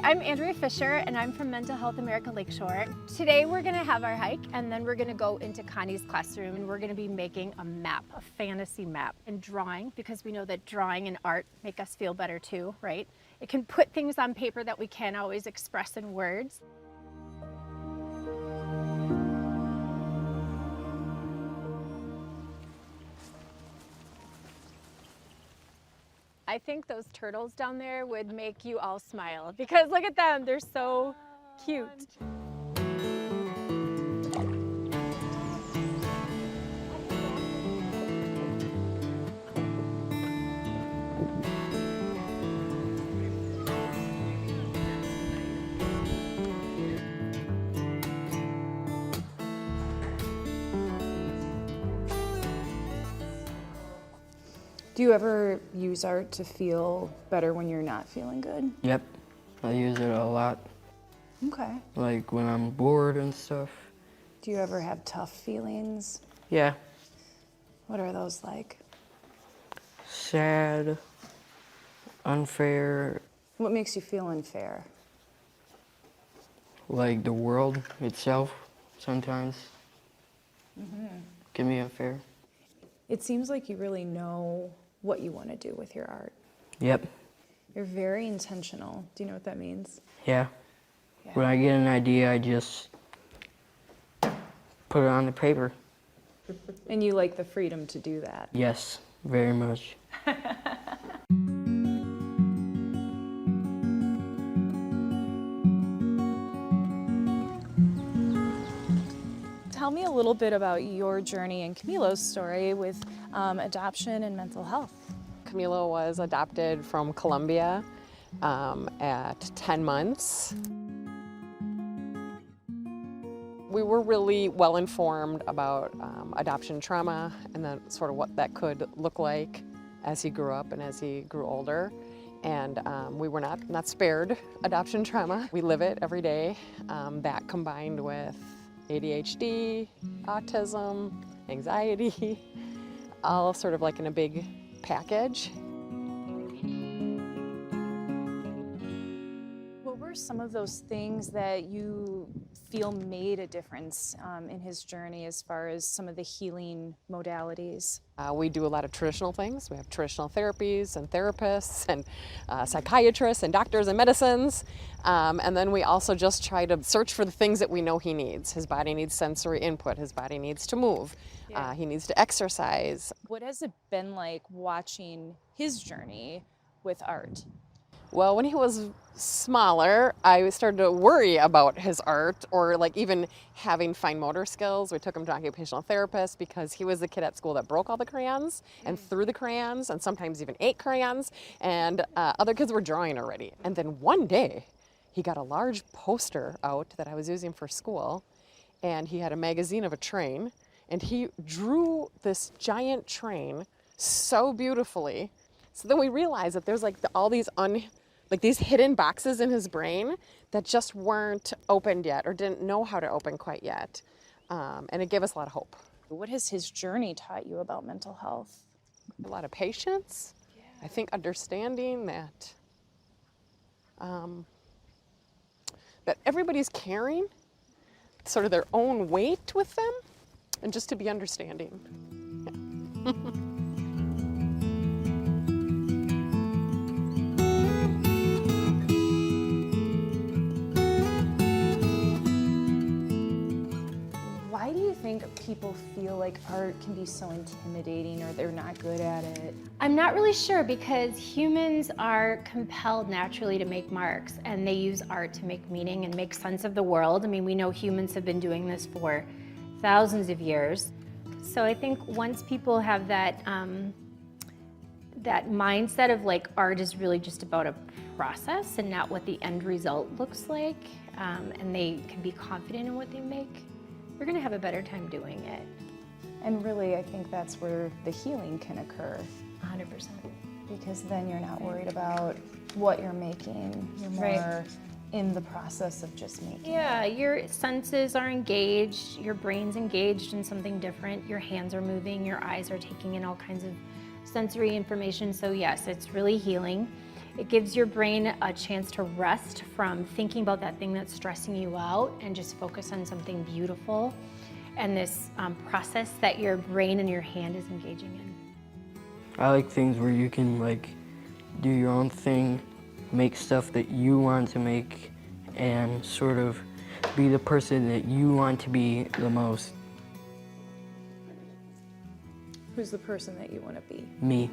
I'm Andrea Fisher, and I'm from Mental Health America Lakeshore. Today we're going to have our hike, and then we're going to go into Connie's classroom, and we're going to be making a map, a fantasy map, and drawing, because we know that drawing and art make us feel better too, right? It can put things on paper that we can't always express in words. I think those turtles down there would make you all smile, because look at them, they're so cute. Do you ever use art to feel better when you're not feeling good? Yep, I use it a lot. Okay. Like when I'm bored and stuff. Do you ever have tough feelings? Yeah. What are those like? Sad, unfair. What makes you feel unfair? Like the world itself sometimes can be unfair. It seems like you really know what you want to do with your art. Yep. You're very intentional. Do you know what that means? Yeah. Yeah. When I get an idea, I just put it on the paper. And you like the freedom to do that. Yes, very much. Tell me a little bit about your journey and Camilo's story with adoption and mental health. Camilo was adopted from Colombia at 10 months. We were really well informed about adoption trauma and then sort of what that could look like as he grew up and as he grew older. And we were not spared adoption trauma. We live it every day. That combined with ADHD, autism, anxiety, all sort of like in a big package. What were some of those things that you feel made a difference in his journey as far as some of the healing modalities? We do a lot of traditional things. We have traditional therapies and therapists and psychiatrists and doctors and medicines. And then we also just try to search for the things that we know he needs. His body needs sensory input. His body needs to move. Yeah. He needs to exercise. What has it been like watching his journey with art? Well, when he was smaller, I started to worry about his art or like even having fine motor skills. We took him to an occupational therapist because he was the kid at school that broke all the crayons and threw the crayons and sometimes even ate crayons, and other kids were drawing already. And then one day he got a large poster out that I was using for school, and he had a magazine of a train, and he drew this giant train so beautifully. So then we realized that there's like all these these hidden boxes in his brain that just weren't opened yet or didn't know how to open quite yet. And it gave us a lot of hope. What has his journey taught you about mental health? A lot of patience. Yeah. I think understanding that that everybody's carrying sort of their own weight with them, and just to be understanding. Yeah. Why do you think people feel like art can be so intimidating or they're not good at it? I'm not really sure, because humans are compelled naturally to make marks, and they use art to make meaning and make sense of the world. I mean, we know humans have been doing this for thousands of years. So I think once people have that that mindset of like art is really just about a process and not what the end result looks like, and they can be confident in what they make, we're gonna have a better time doing it. And really, I think that's where the healing can occur. 100%. Because then you're not worried about what you're making. You're more Right. in the process of just making. Yeah, your senses are engaged, your brain's engaged in something different, your hands are moving, your eyes are taking in all kinds of sensory information. So yes, it's really healing. It gives your brain a chance to rest from thinking about that thing that's stressing you out and just focus on something beautiful and this process that your brain and your hand is engaging in. I like things where you can like do your own thing, make stuff that you want to make, and sort of be the person that you want to be the most. Who's the person that you want to be? Me.